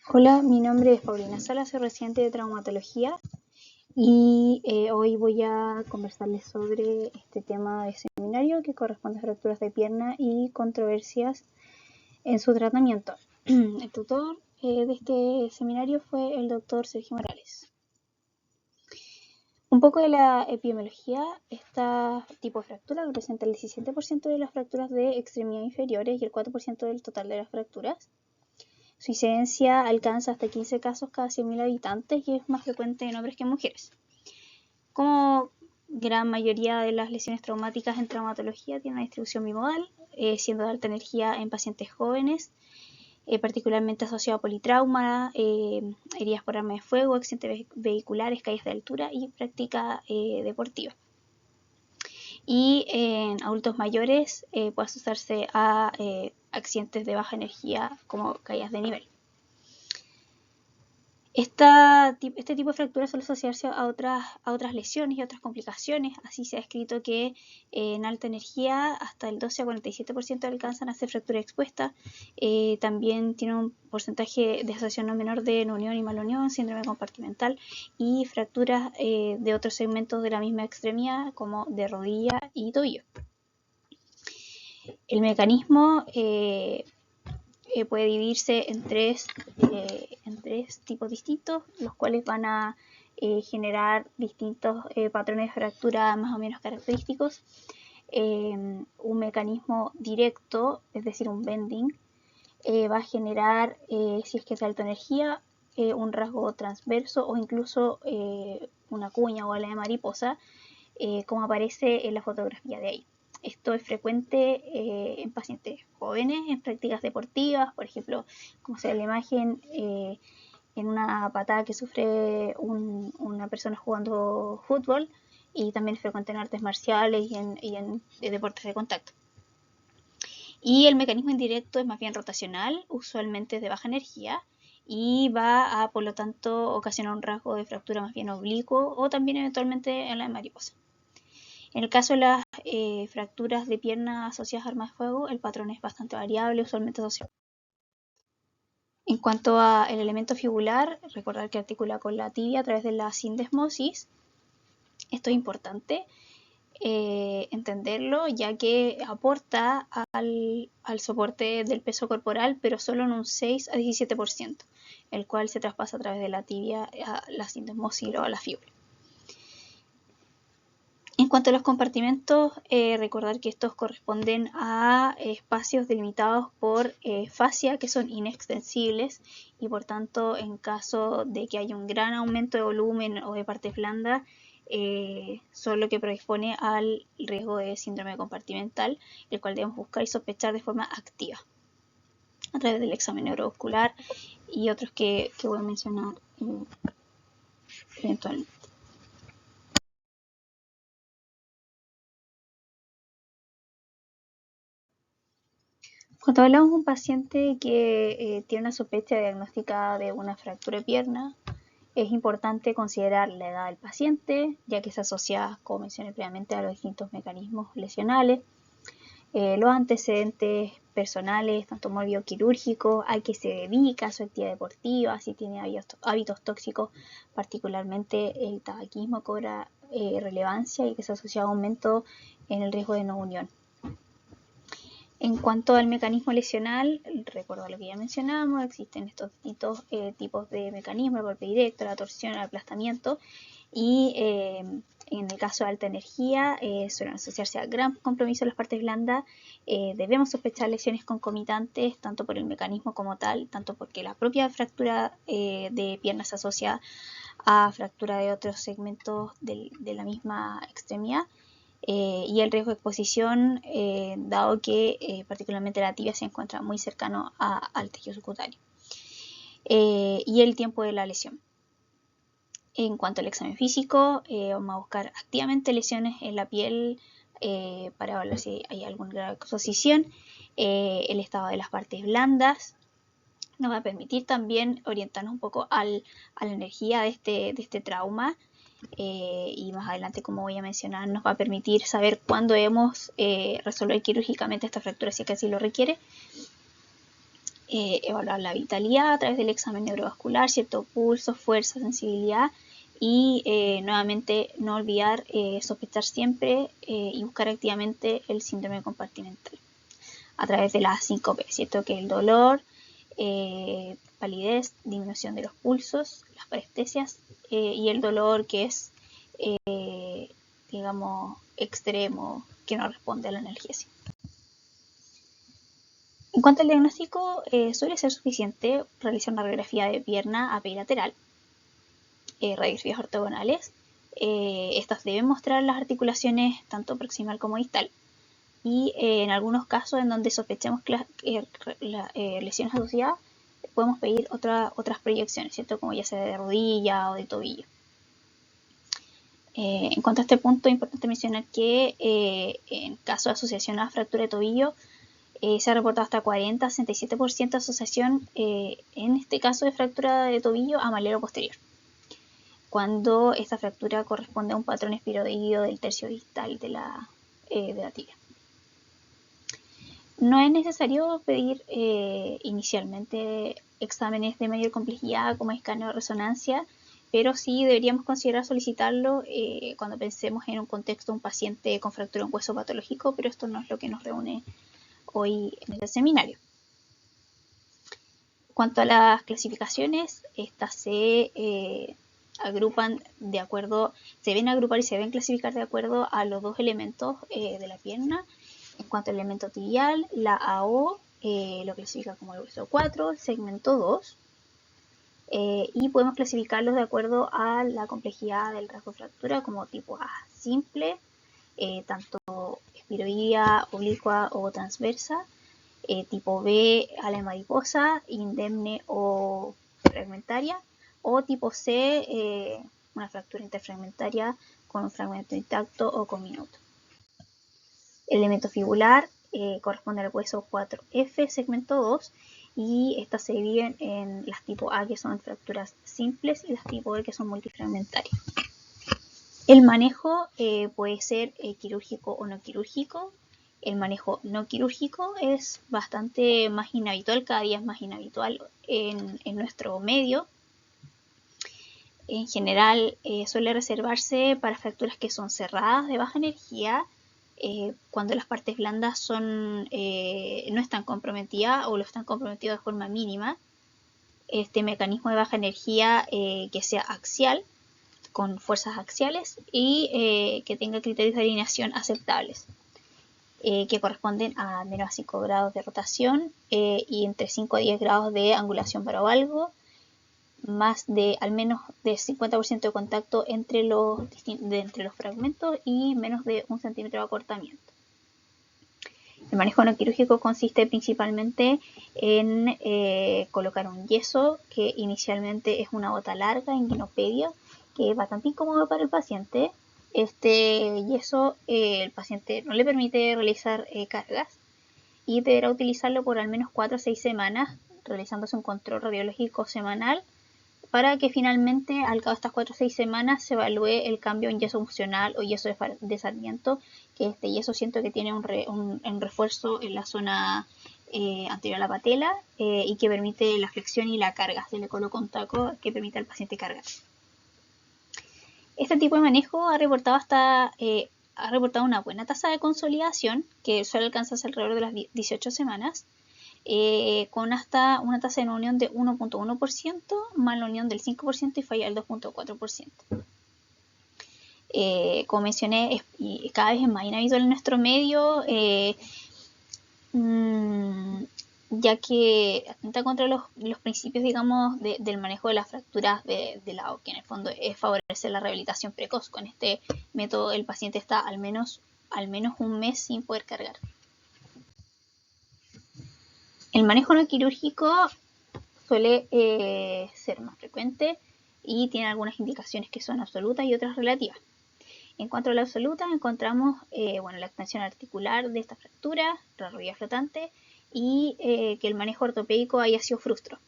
Hola, mi nombre es Paulina Sala, soy residente de traumatología y hoy voy a conversarles sobre este tema de seminario que corresponde a fracturas de pierna y controversias en su tratamiento. El tutor de este seminario fue el doctor Sergio Morales. Un poco de la epidemiología. Este tipo de fractura representa el 17% de las fracturas de extremidades inferiores y el 4% del total de las fracturas. Su incidencia alcanza hasta 15 casos cada 100.000 habitantes y es más frecuente en hombres que en mujeres. Como gran mayoría de las lesiones traumáticas en traumatología tienen una distribución bimodal, siendo de alta energía en pacientes jóvenes, particularmente asociado a politrauma, heridas por arma de fuego, accidentes vehiculares, caídas de altura y práctica deportiva. Y en adultos mayores puede asociarse a accidentes de baja energía como caídas de nivel. Este tipo de fracturas suele asociarse a otras lesiones y otras complicaciones. Así se ha escrito que en alta energía hasta el 12 a 47% alcanzan a ser fractura expuesta. También tiene un porcentaje de asociación no menor de unión y malunión, síndrome compartimental y fracturas de otros segmentos de la misma extremidad como de rodilla y tobillo. El mecanismo puede dividirse en tres tipos distintos, los cuales van a generar distintos patrones de fractura más o menos característicos. Un mecanismo directo, es decir, un bending, va a generar, si es que es de alta energía, un rasgo transverso o incluso una cuña o ala de mariposa, como aparece en la fotografía de ahí. Esto es frecuente en pacientes jóvenes, en prácticas deportivas, por ejemplo, como se ve en la imagen, en una patada que sufre una persona jugando fútbol, y también es frecuente en artes marciales y en deportes de contacto. Y el mecanismo indirecto es más bien rotacional, usualmente es de baja energía, y va a, por lo tanto, ocasionar un rasgo de fractura más bien oblicuo o también eventualmente en la de mariposa. En el caso de las fracturas de pierna asociadas a armas de fuego, el patrón es bastante variable, usualmente asociado. En cuanto al elemento fibular, recordar que articula con la tibia a través de la sindesmosis. Esto es importante entenderlo, ya que aporta al soporte del peso corporal, pero solo en un 6 a 17%, el cual se traspasa a través de la tibia a la sindesmosis o a la fíbula. En cuanto a los compartimentos, recordar que estos corresponden a espacios delimitados por fascia que son inextensibles y por tanto en caso de que haya un gran aumento de volumen o de partes blandas, son lo que predispone al riesgo de síndrome compartimental, el cual debemos buscar y sospechar de forma activa a través del examen neurovascular y otros que voy a mencionar eventualmente. Cuando hablamos de un paciente que tiene una sospecha diagnóstica de una fractura de pierna, es importante considerar la edad del paciente, ya que se asocia, como mencioné previamente, a los distintos mecanismos lesionales, los antecedentes personales, tanto morbo-quirúrgicos, a qué se dedica, su actividad deportiva, si tiene hábitos tóxicos, particularmente el tabaquismo cobra relevancia y que se asocia a aumento en el riesgo de no unión. En cuanto al mecanismo lesional, recuerdo lo que ya mencionamos, existen estos distintos tipos de mecanismos, el golpe directo, la torsión, el aplastamiento, y en el caso de alta energía suelen asociarse a gran compromiso de las partes blandas. Debemos sospechar lesiones concomitantes, tanto por el mecanismo como tal, tanto porque la propia fractura de pierna se asocia a fractura de otros segmentos de la misma extremidad. Y el riesgo de exposición, dado que particularmente la tibia se encuentra muy cercano al tejido subcutáneo. Y el tiempo de la lesión. En cuanto al examen físico, vamos a buscar activamente lesiones en la piel para evaluar si hay alguna grado de exposición. El estado de las partes blandas nos va a permitir también orientarnos un poco a la energía de este trauma. Y más adelante, como voy a mencionar, nos va a permitir saber cuándo debemos resolver quirúrgicamente esta fractura si es que así lo requiere. evaluar la vitalidad a través del examen neurovascular, cierto pulso, fuerza, sensibilidad y nuevamente no olvidar sospechar siempre y buscar activamente el síndrome compartimental a través de la síncope, ¿cierto? Que el dolor, palidez, disminución de los pulsos, las parestesias y el dolor que es, digamos, extremo, que no responde a la analgesia. En cuanto al diagnóstico, suele ser suficiente realizar una radiografía de pierna apilateral, radiografías ortogonales. Estas deben mostrar las articulaciones tanto proximal como distal. Y en algunos casos en donde sospechemos lesiones asociadas, podemos pedir otras proyecciones, ¿cierto? Como ya sea de rodilla o de tobillo. En cuanto a este punto, es importante mencionar que en caso de asociación a fractura de tobillo, se ha reportado hasta 40-67% de asociación, en este caso de fractura de tobillo, a malero posterior, cuando esta fractura corresponde a un patrón espiroideo del tercio distal de la tibia. No es necesario pedir inicialmente exámenes de mayor complejidad como escaneo de resonancia, pero sí deberíamos considerar solicitarlo cuando pensemos en un contexto de un paciente con fractura de un hueso patológico, pero esto no es lo que nos reúne hoy en este seminario. En cuanto a las clasificaciones, estas se agrupan de acuerdo, se ven agrupar y se ven clasificar de acuerdo a los dos elementos de la pierna. En cuanto al elemento tibial, la AO lo clasifica como el hueso 4, el segmento 2, y podemos clasificarlos de acuerdo a la complejidad del rasgo de fractura como tipo A simple, tanto espiroidea, oblicua o transversa, tipo B a la mariposa, indemne o fragmentaria, o tipo C, una fractura interfragmentaria con un fragmento intacto o con minuto. El elemento fibular corresponde al hueso 4F, segmento 2, y estas se dividen en las tipo A, que son fracturas simples, y las tipo B, que son multifragmentarias. El manejo puede ser quirúrgico o no quirúrgico. El manejo no quirúrgico es bastante más inhabitual, cada día es más inhabitual en nuestro medio. En general suele reservarse para fracturas que son cerradas de baja energía, cuando las partes blandas no están comprometidas o lo están comprometidas de forma mínima. Este mecanismo de baja energía que sea axial, con fuerzas axiales y que tenga criterios de alineación aceptables, que corresponden a menos a 5 grados de rotación y entre 5 a 10 grados de angulación varovalgo, más de al menos de 50% de contacto entre los fragmentos y menos de 1 centímetro de acortamiento. El manejo no quirúrgico consiste principalmente en colocar un yeso, que inicialmente es una bota larga en guinopedia, que es bastante incómodo para el paciente. Este yeso el paciente no le permite realizar cargas y deberá utilizarlo por al menos 4 o 6 semanas, realizándose un control radiológico semanal, para que finalmente al cabo de estas 4 o 6 semanas se evalúe el cambio en yeso funcional o yeso de Sarmiento, que este yeso siento que tiene un refuerzo en la zona anterior a la patela y que permite la flexión y la carga. Se le coloca un taco que permite al paciente cargar. Este tipo de manejo ha reportado una buena tasa de consolidación, que suele alcanzarse alrededor de las 18 semanas, con hasta una tasa de unión de 1.1%, más la unión del 5% y falla del 2.4%. Como mencioné, cada vez es más inhabitual en nuestro medio, ya que atenta contra los principios, digamos, del manejo de las fracturas de lado, que en el fondo es favorecer la rehabilitación precoz. Con este método el paciente está al menos un mes sin poder cargar. El manejo no quirúrgico suele ser más frecuente y tiene algunas indicaciones que son absolutas y otras relativas. En cuanto a la absoluta, encontramos la extensión articular de esta fractura, la rodilla flotante, y que el manejo ortopédico haya sido frustro.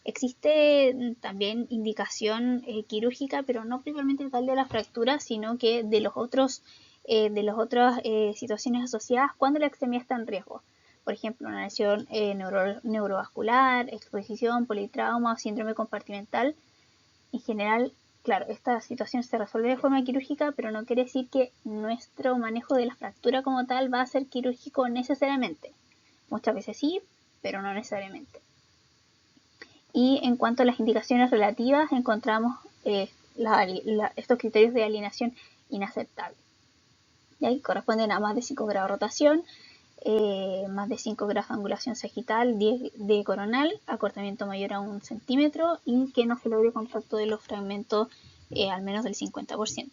Existe también indicación quirúrgica, pero no principalmente tal de la fractura, sino que de las otras situaciones asociadas cuando la extremidad está en riesgo. por ejemplo, una lesión neurovascular, exposición, politrauma o síndrome compartimental. En general, claro, esta situación se resuelve de forma quirúrgica, pero no quiere decir que nuestro manejo de la fractura como tal va a ser quirúrgico necesariamente. Muchas veces sí, pero no necesariamente. Y en cuanto a las indicaciones relativas, encontramos estos criterios de alineación inaceptable. Y ahí corresponden a más de 5 grados de rotación, más de 5 grados de angulación sagital, 10 de coronal, acortamiento mayor a 1 centímetro y que no se logre contacto de los fragmentos al menos del 50%.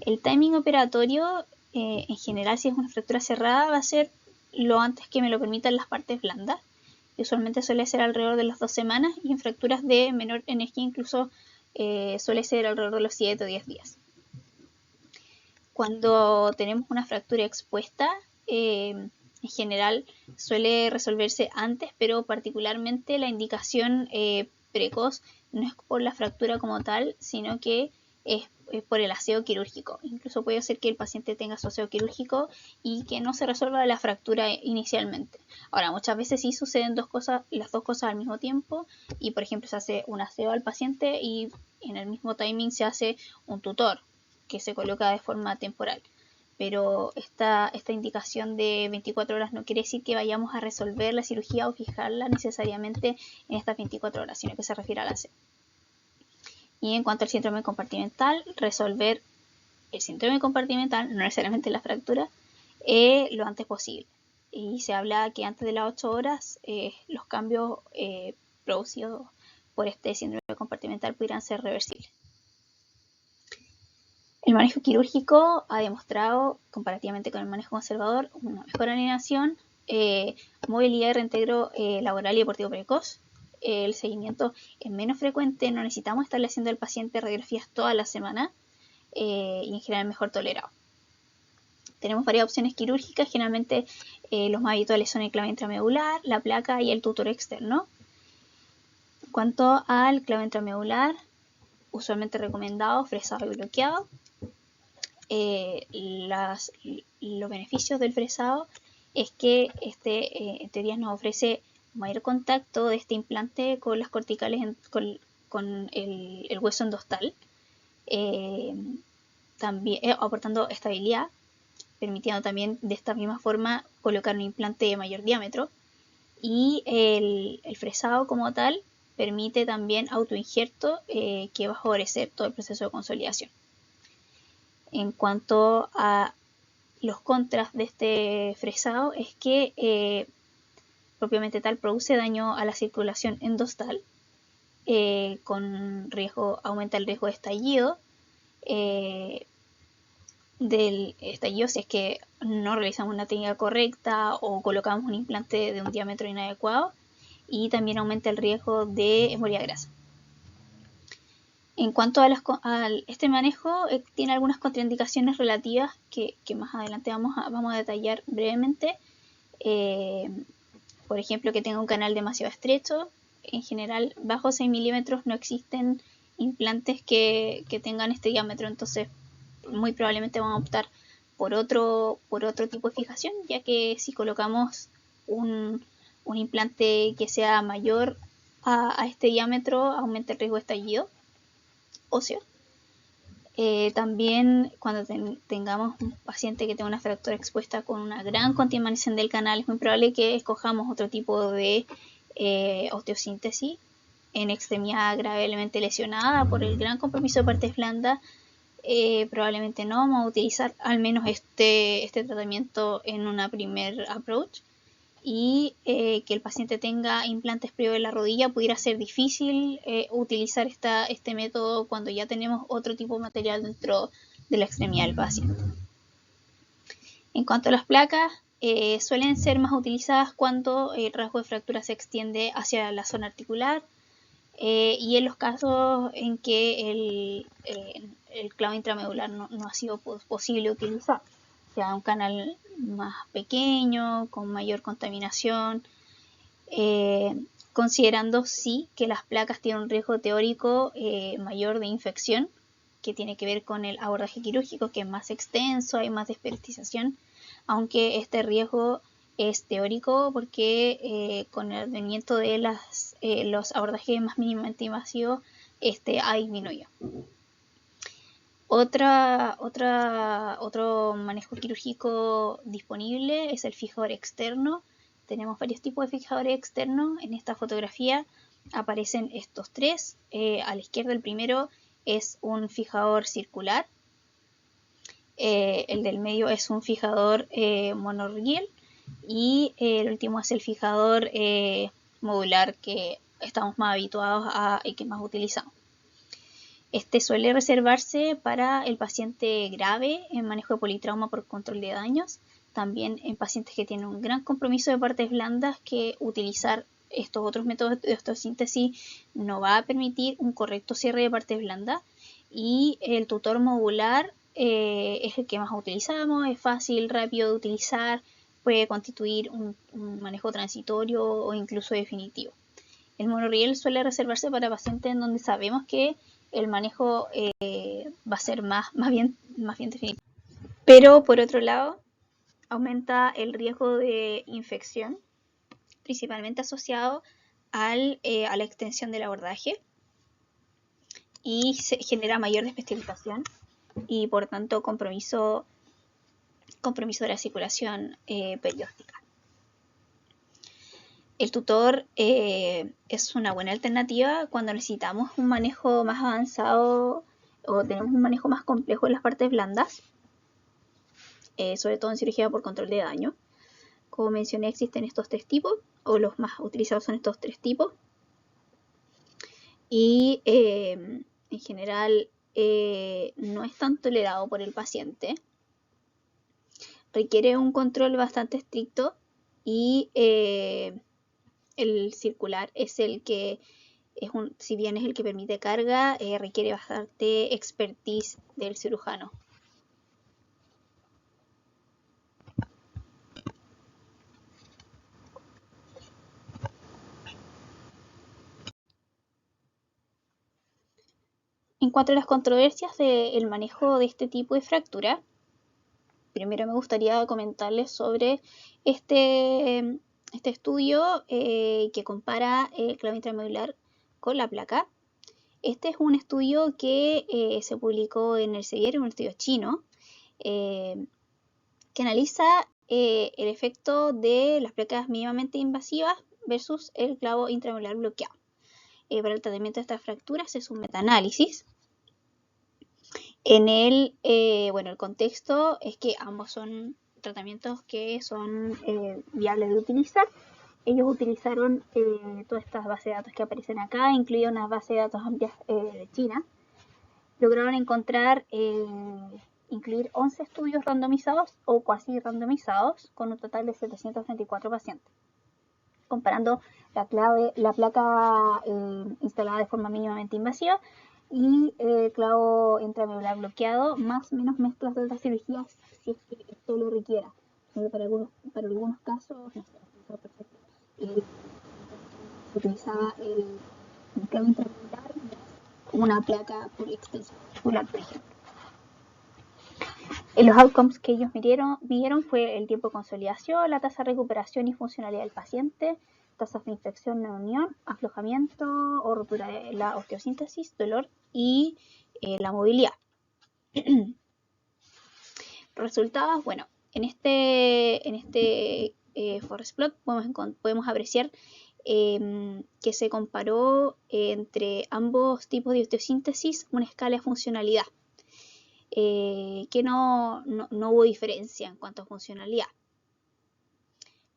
El timing operatorio, en general, si es una fractura cerrada, va a ser lo antes que me lo permitan las partes blandas. Y usualmente suele ser alrededor de las 2 semanas y en fracturas de menor energía incluso suele ser alrededor de los 7 o 10 días. Cuando tenemos una fractura expuesta, en general suele resolverse antes, pero particularmente la indicación precoz no es por la fractura como tal, sino que es por el aseo quirúrgico. Incluso puede ser que el paciente tenga su aseo quirúrgico y que no se resuelva la fractura inicialmente. Ahora, muchas veces sí suceden las dos cosas al mismo tiempo y, por ejemplo, se hace un aseo al paciente y en el mismo timing se hace un tutor que se coloca de forma temporal. Pero esta indicación de 24 horas no quiere decir que vayamos a resolver la cirugía o fijarla necesariamente en estas 24 horas, sino que se refiere al aseo. Y en cuanto al síndrome compartimental, resolver el síndrome compartimental, no necesariamente la fractura, lo antes posible. Y se habla que antes de las 8 horas los cambios producidos por este síndrome compartimental pudieran ser reversibles. El manejo quirúrgico ha demostrado, comparativamente con el manejo conservador, una mejor alineación, movilidad y reintegro laboral y deportivo precoz. El seguimiento es menos frecuente, no necesitamos estarle haciendo al paciente radiografías toda la semana y en general mejor tolerado. Tenemos varias opciones quirúrgicas, generalmente los más habituales son el clavo intramedular, la placa y el tutor externo. En cuanto al clavo intramedular, usualmente recomendado, fresado y bloqueado. Los beneficios del fresado es que en teoría nos ofrece mayor contacto de este implante con las corticales, con el hueso endostal, también aportando estabilidad, permitiendo también de esta misma forma colocar un implante de mayor diámetro. Y el fresado como tal permite también autoinjerto que va a favorecer todo el proceso de consolidación. En cuanto a los contras de este fresado es que propiamente tal produce daño a la circulación endostal, aumenta el riesgo de estallido, del estallido si es que no realizamos una técnica correcta o colocamos un implante de un diámetro inadecuado, y también aumenta el riesgo de embolia grasa. En cuanto a este manejo, tiene algunas contraindicaciones relativas que más adelante vamos a detallar brevemente. Por ejemplo, que tenga un canal demasiado estrecho. En general, bajo 6 milímetros no existen implantes que tengan este diámetro, entonces muy probablemente van a optar por otro tipo de fijación, ya que si colocamos un implante que sea mayor a este diámetro, aumenta el riesgo de estallido óseo. También cuando tengamos un paciente que tenga una fractura expuesta con una gran contaminación del canal, es muy probable que escojamos otro tipo de osteosíntesis en extremidad gravemente lesionada por el gran compromiso de partes blandas. Probablemente no vamos a utilizar al menos este tratamiento en una primer approach, y que el paciente tenga implantes previos en la rodilla pudiera ser difícil utilizar este método cuando ya tenemos otro tipo de material dentro de la extremidad del paciente. En cuanto a las placas, suelen ser más utilizadas cuando el rasgo de fractura se extiende hacia la zona articular, y en los casos en que el clavo intramedular no ha sido posible utilizar, o sea, un canal más pequeño, con mayor contaminación, considerando sí que las placas tienen un riesgo teórico mayor de infección, que tiene que ver con el abordaje quirúrgico, que es más extenso, hay más despertización, aunque este riesgo es teórico porque con el advenimiento de los abordajes más mínimamente invasivos, ha disminuido. Otro manejo quirúrgico disponible es el fijador externo. Tenemos varios tipos de fijadores externos. En esta fotografía aparecen estos tres. A la izquierda el primero es un fijador circular. El del medio es un fijador monorriel. Y el último es el fijador modular que estamos más habituados a y que más utilizamos. Este suele reservarse para el paciente grave en manejo de politrauma por control de daños, también en pacientes que tienen un gran compromiso de partes blandas, que utilizar estos otros métodos de osteosíntesis no va a permitir un correcto cierre de partes blandas, y el tutor modular es el que más utilizamos, es fácil, rápido de utilizar, puede constituir un manejo transitorio o incluso definitivo. El monorriel suele reservarse para pacientes en donde sabemos que el manejo va a ser más bien definitivo. Pero por otro lado, aumenta el riesgo de infección, principalmente asociado a la extensión del abordaje, y se genera mayor desespecialización y por tanto compromiso de la circulación perióstica. El tutor es una buena alternativa cuando necesitamos un manejo más avanzado o tenemos un manejo más complejo en las partes blandas, sobre todo en cirugía por control de daño. Como mencioné, existen estos tres tipos, o los más utilizados son estos tres tipos. Y en general no es tan tolerado por el paciente. Requiere un control bastante estricto y el circular es el que, si bien es el que permite carga, requiere bastante expertise del cirujano. En cuanto a las controversias del manejo de este tipo de fractura, primero me gustaría comentarles sobre este estudio que compara el clavo intramedular con la placa. Este es un estudio que se publicó en el Elsevier, un estudio chino, que analiza el efecto de las placas mínimamente invasivas versus el clavo intramedular bloqueado. Para el tratamiento de estas fracturas es un metaanálisis. En el contexto es que ambos son tratamientos que son viables de utilizar. Ellos utilizaron todas estas bases de datos que aparecen acá, incluida una base de datos amplias de China. Lograron incluir 11 estudios randomizados o cuasi randomizados con un total de 734 pacientes, comparando la placa instalada de forma mínimamente invasiva y el clavo intramedular bloqueado, más o menos mezclas de otras cirugías si es que esto lo requiera. Para algunos casos, no sé, se utilizaba el clavo intramedular como una placa por extensión muscular, por ejemplo. Los outcomes que ellos midieron fue el tiempo de consolidación, la tasa de recuperación y funcionalidad del paciente, tasas de infección, neunión, aflojamiento o ruptura de la osteosíntesis, dolor y la movilidad. Resultados, bueno, en este forest plot podemos apreciar que se comparó entre ambos tipos de osteosíntesis una escala de funcionalidad, que no hubo diferencia en cuanto a funcionalidad.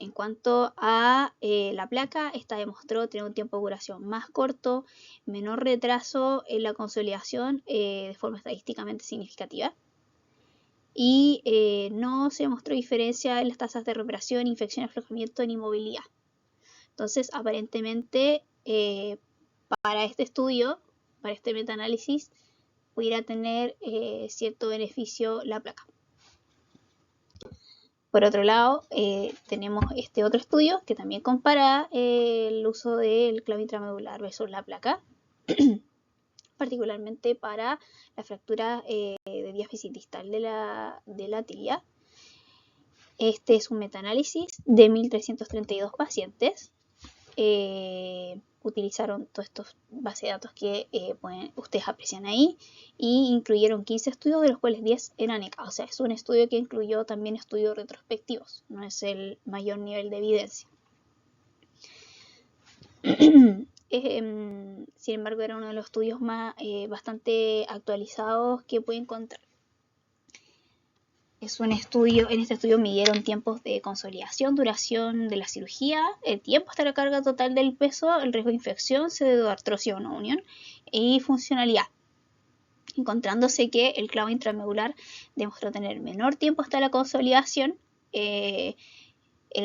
En cuanto a la placa, esta demostró tener un tiempo de curación más corto, menor retraso en la consolidación de forma estadísticamente significativa, y no se mostró diferencia en las tasas de recuperación, infección, aflojamiento ni movilidad. Entonces, aparentemente, para este estudio, para este metaanálisis, pudiera tener cierto beneficio la placa. Por otro lado, tenemos este otro estudio que también compara el uso del clavo intramedular versus la placa, particularmente para la fractura de diáfisis distal de la tibia. Este es un metaanálisis de 1.332 pacientes. Utilizaron todos estos bases de datos que ustedes aprecian ahí y incluyeron 15 estudios, de los cuales 10 eran ECA. O sea, es un estudio que incluyó también estudios retrospectivos, no es el mayor nivel de evidencia. Sin embargo, era uno de los estudios más bastante actualizados que puede encontrar. Es un estudio, en este estudio midieron tiempos de consolidación, duración de la cirugía, el tiempo hasta la carga total del peso, el riesgo de infección, pseudoartrosis o no unión y funcionalidad, encontrándose que el clavo intramedular demostró tener menor tiempo hasta la consolidación, el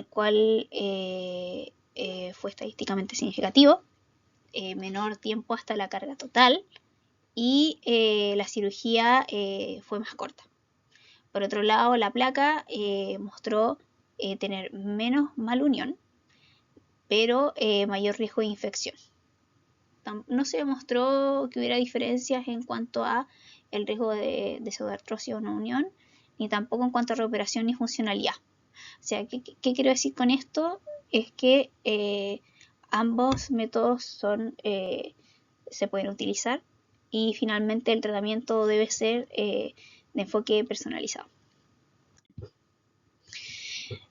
cual fue estadísticamente significativo, menor tiempo hasta la carga total y la cirugía fue más corta. Por otro lado, la placa mostró tener menos malunión, pero mayor riesgo de infección. No se demostró que hubiera diferencias en cuanto a el riesgo de pseudoartrosis o no unión, ni tampoco en cuanto a recuperación ni funcionalidad. O sea, ¿qué quiero decir con esto? Es que ambos métodos se pueden utilizar y finalmente el tratamiento debe ser de enfoque personalizado.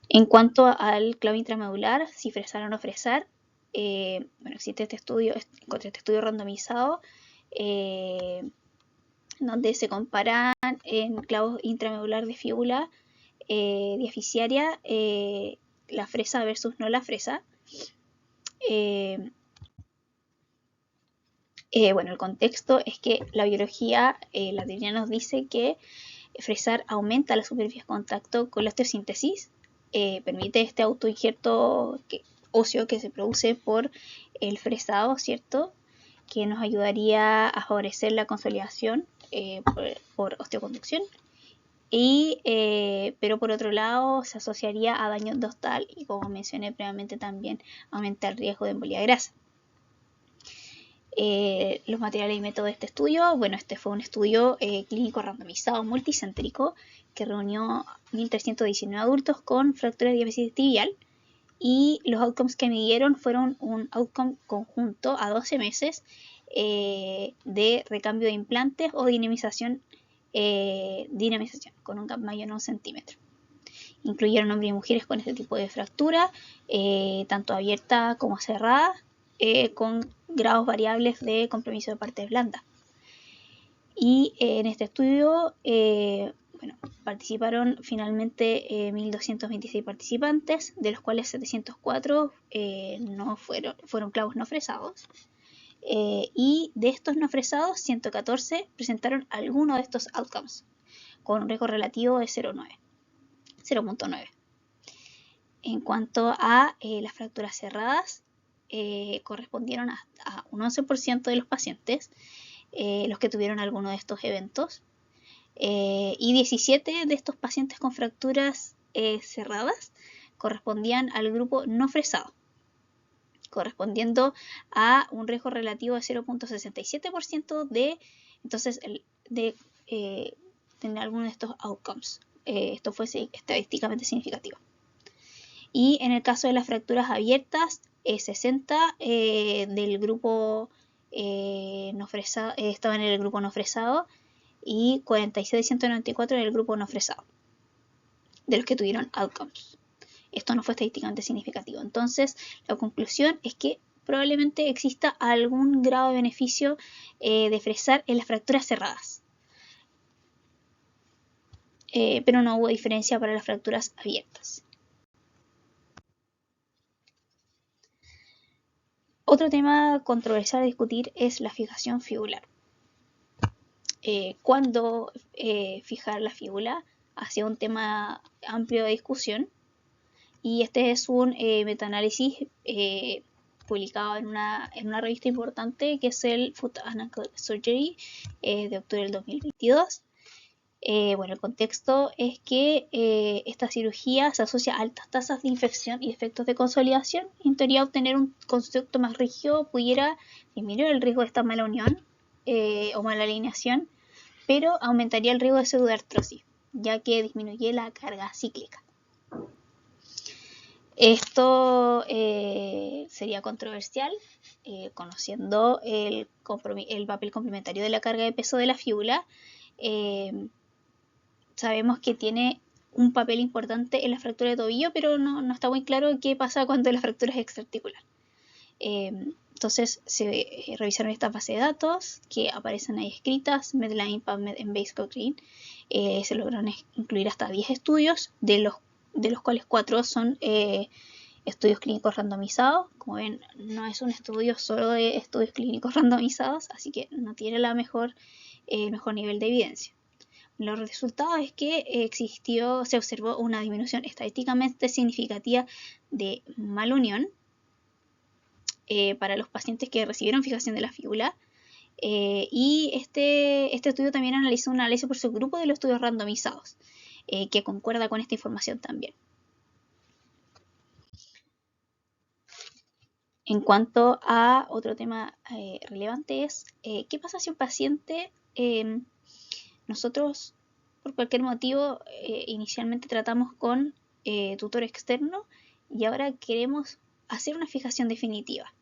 En cuanto al clavo intramedular, si fresar o no fresar, existe este estudio randomizado donde se comparan en clavos intramedular de fíbula diaficiaria la fresa versus no la fresa. El contexto es que la biología la teoría nos dice que fresar aumenta la superficie de contacto con la osteosíntesis, permite este autoinjerto óseo que se produce por el fresado, ¿cierto? Que nos ayudaría a favorecer la consolidación por osteoconducción. Pero por otro lado se asociaría a daño endostal y, como mencioné previamente, también aumenta el riesgo de embolia de grasa. Los materiales y métodos de este estudio, este fue un estudio clínico randomizado multicéntrico que reunió 1.319 adultos con fractura de diáfisis tibial y los outcomes que midieron fueron un outcome conjunto a 12 meses de recambio de implantes o dinamización con un gap mayor de 1 centímetro. Incluyeron hombres y mujeres con este tipo de fractura, tanto abierta como cerrada, con grados variables de compromiso de partes blandas. Y en este estudio participaron finalmente 1.226 participantes, de los cuales 704 fueron clavos no fresados. Y de estos no fresados, 114 presentaron alguno de estos outcomes, con un riesgo relativo de 0.9. En cuanto a las fracturas cerradas, correspondieron a un 11% de los pacientes los que tuvieron alguno de estos eventos, y 17 de estos pacientes con fracturas cerradas correspondían al grupo no fresado, correspondiendo a un riesgo relativo de 0.67% de tener alguno de estos outcomes. Esto fue estadísticamente significativo. Y en el caso de las fracturas abiertas, 60 del grupo no fresado estaban en el grupo no fresado y 46 de 194 en el grupo no fresado, de los que tuvieron outcomes. Esto no fue estadísticamente significativo. Entonces, la conclusión es que probablemente exista algún grado de beneficio de fresar en las fracturas cerradas, pero no hubo diferencia para las fracturas abiertas. Otro tema controversial a discutir es la fijación fibular. ¿Cuándo fijar la fíbula? Ha sido un tema amplio de discusión, y este es un metaanálisis publicado en una revista importante que es el Foot and Ankle Surgery de octubre del 2022. El contexto es que esta cirugía se asocia a altas tasas de infección y efectos de consolidación. En teoría, obtener un constructo más rígido pudiera disminuir el riesgo de esta mala unión o mala alineación, pero aumentaría el riesgo de pseudoartrosis, ya que disminuye la carga cíclica. Esto sería controversial, conociendo el papel complementario de la carga de peso de la fíbula. Sabemos que tiene un papel importante en la fractura de tobillo, pero no está muy claro qué pasa cuando la fractura es extraarticular. Entonces se revisaron esta base de datos que aparecen ahí escritas, Medline, PubMed, Embase, Cochrane. Se lograron incluir hasta 10 estudios, de los cuales 4 son estudios clínicos randomizados. Como ven, no es un estudio solo de estudios clínicos randomizados, así que no tiene el mejor nivel de evidencia. Los resultados es que se observó una disminución estadísticamente significativa de malunión para los pacientes que recibieron fijación de la fíbula. Y este estudio también analizó un análisis por subgrupo de los estudios randomizados, que concuerda con esta información también. En cuanto a otro tema relevante es, ¿qué pasa si un paciente, nosotros por cualquier motivo inicialmente tratamos con tutor externo y ahora queremos hacer una fijación definitiva?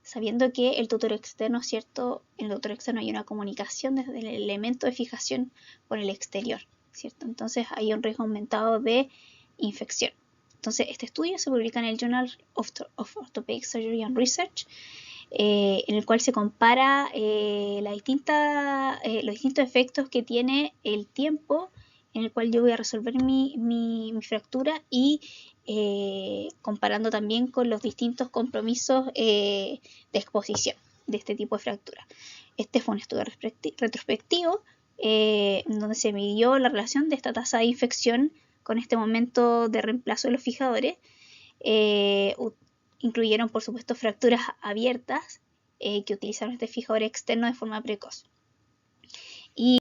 Sabiendo que el tutor externo, ¿cierto? En el tutor externo hay una comunicación desde el elemento de fijación con el exterior, ¿cierto? Entonces hay un riesgo aumentado de infección. Entonces este estudio se publica en el Journal of Orthopedic Surgery and Research, en el cual se compara los distintos efectos que tiene el tiempo en el cual yo voy a resolver mi fractura y comparando también con los distintos compromisos de exposición de este tipo de fractura. Este fue un estudio retrospectivo donde se midió la relación de esta tasa de infección con este momento de reemplazo de los fijadores. Incluyeron, por supuesto, fracturas abiertas que utilizaron este fijador externo de forma precoz. Y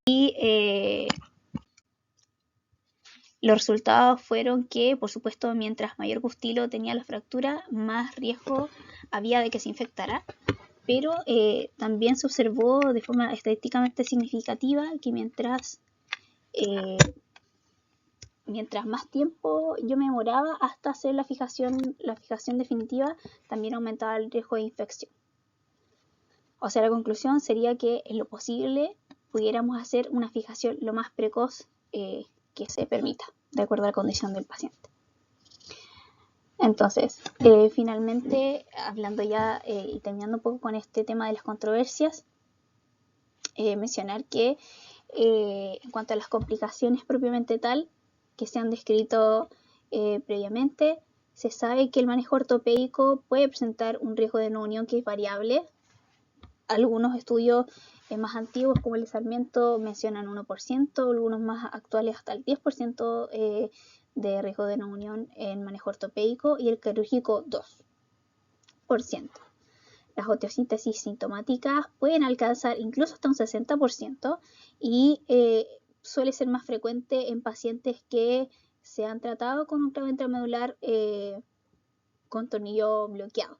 los resultados fueron que, por supuesto, mientras mayor gustilo tenía la fractura, más riesgo había de que se infectara. Pero también se observó de forma estadísticamente significativa que mientras más tiempo yo me demoraba hasta hacer la fijación definitiva, también aumentaba el riesgo de infección. O sea, la conclusión sería que en lo posible pudiéramos hacer una fijación lo más precoz que se permita, de acuerdo a la condición del paciente. Entonces, finalmente, hablando ya y terminando un poco con este tema de las controversias, mencionar que en cuanto a las complicaciones propiamente tal, que se han descrito previamente, se sabe que el manejo ortopédico puede presentar un riesgo de no unión que es variable. Algunos estudios más antiguos como el de Sarmiento mencionan 1%, algunos más actuales hasta el 10% de riesgo de no unión en manejo ortopédico y el quirúrgico 2%. Las osteosíntesis sintomáticas pueden alcanzar incluso hasta un 60% y suele ser más frecuente en pacientes que se han tratado con un clavo intramedular con tornillo bloqueado.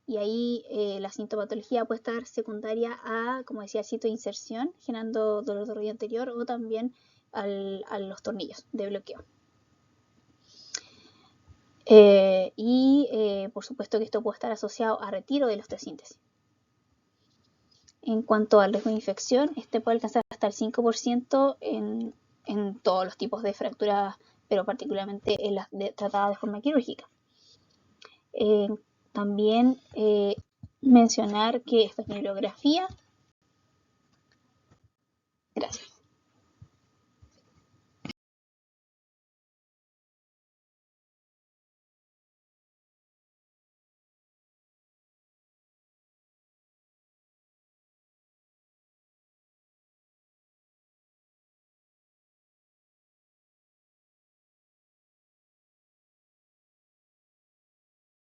Y ahí la sintomatología puede estar secundaria a, como decía, sitio de inserción, generando dolor de rodilla anterior o también a los tornillos de bloqueo. Por supuesto que esto puede estar asociado a retiro de la osteosíntesis. En cuanto al riesgo de infección, este puede alcanzar hasta el 5% en todos los tipos de fracturas, pero particularmente en las tratadas de forma quirúrgica. También mencionar que esta es mi bibliografía. Gracias.